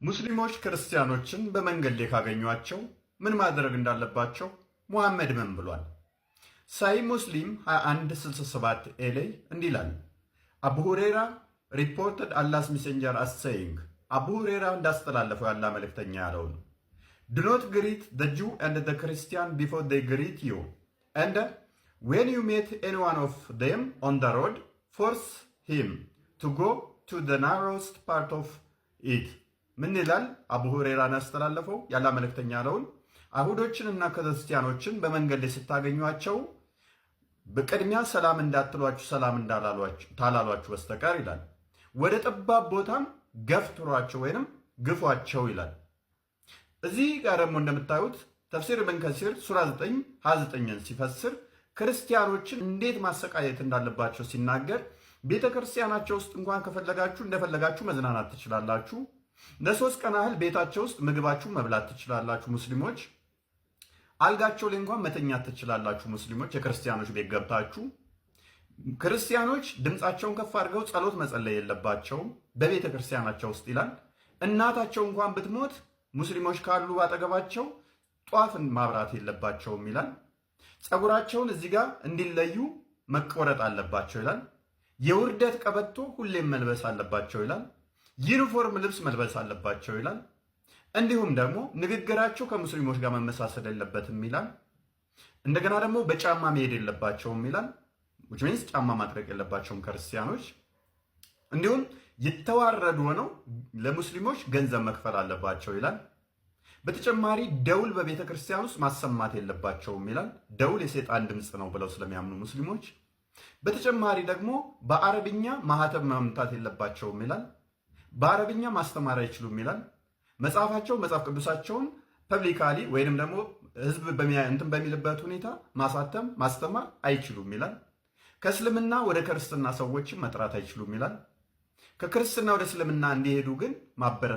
ሙስሊሞች ክርስቲያኖችን በመንገድ ላይ ካገኟቸው ምን ማድረግ እንዳለባቸው ሙሐመድ ምን ብሏል? ሳይ ሙስሊም 2167 ላይ እንዲህ ይላል። አቡ ሁሬራ ሪፖርትድ አላስ ሜሴንጀር አስ ሴይንግ፣ አቡ ሁሬራ እንዳስተላለፈው ያላ መልእክተኛ ያለው ነው። ዱ ኖት ግሪት ዘ ጁ ኤንድ ዘ ክርስቲያን ቢፎር ዴይ ግሪት ዩ ኤንድ ዌን ዩ ሜት ኤኒ ዋን ኦፍ ዴም ኦን ዘ ሮድ ፎርስ ሂም ቱ ጎ ቱ ዘ ናሮስት ፓርት ኦፍ ኢት። ምን ይላል? አቡ ሁሬራን ያስተላለፈው ያላ መልእክተኛ ያለውን አይሁዶችንና ክርስቲያኖችን በመንገድ ላይ ስታገኟቸው በቅድሚያ ሰላም እንዳትሏቸው ሰላም እንዳላሏችሁ በስተቀር ይላል ወደ ጠባብ ቦታም ገፍትሯቸው ወይንም ግፏቸው ይላል። እዚህ ጋር ደግሞ እንደምታዩት ተፍሲር ኢብን ከሲር ሱራ 9:29ን ሲፈስር ክርስቲያኖችን እንዴት ማሰቃየት እንዳለባቸው ሲናገር ቤተ ክርስቲያናቸው ውስጥ እንኳን ከፈለጋችሁ እንደፈለጋችሁ መዝናናት ትችላላችሁ። ለሶስት ቀን ያህል ቤታቸው ውስጥ ምግባችሁ መብላት ትችላላችሁ። ሙስሊሞች አልጋቸው ላይ እንኳን መተኛት ትችላላችሁ። ሙስሊሞች የክርስቲያኖች ቤት ገብታችሁ ክርስቲያኖች ድምፃቸውን ከፍ አድርገው ጸሎት መጸለይ የለባቸውም በቤተ ክርስቲያናቸው ውስጥ ይላል። እናታቸው እንኳን ብትሞት ሙስሊሞች ካሉ አጠገባቸው ጧፍን ማብራት የለባቸውም ይላል። ፀጉራቸውን እዚህ ጋር እንዲለዩ መቆረጥ አለባቸው ይላል። የውርደት ቀበቶ ሁሌም መልበስ አለባቸው ይላል። ዩኒፎርም ልብስ መልበስ አለባቸው ይላል። እንዲሁም ደግሞ ንግግራቸው ከሙስሊሞች ጋር መመሳሰል የለበትም ይላል። እንደገና ደግሞ በጫማ መሄድ የለባቸውም ይላል። which means ጫማ ማጥረቅ የለባቸውም ክርስቲያኖች። እንዲሁም የተዋረዱ ሆነው ለሙስሊሞች ገንዘብ መክፈል አለባቸው ይላል። በተጨማሪ ደውል በቤተ ክርስቲያን ውስጥ ማሰማት የለባቸውም ይላል። ደውል የሰይጣን ድምፅ ነው ብለው ስለሚያምኑ ሙስሊሞች። በተጨማሪ ደግሞ በአረብኛ ማህተብ መምታት የለባቸውም ይላል። በአረብኛ ማስተማር አይችሉም ይላል። መጽሐፍ ቅዱሳቸውን ፐብሊካሊ ወይንም ደግሞ ህዝብ እንትን በሚልበት ሁኔታ ማሳተም ማስተማር አይችሉም ይላል። ከእስልምና ወደ ክርስትና ሰዎችን መጥራት አይችሉም ይላል። ከክርስትና ወደ እስልምና እንዲሄዱ ግን ማበረታታት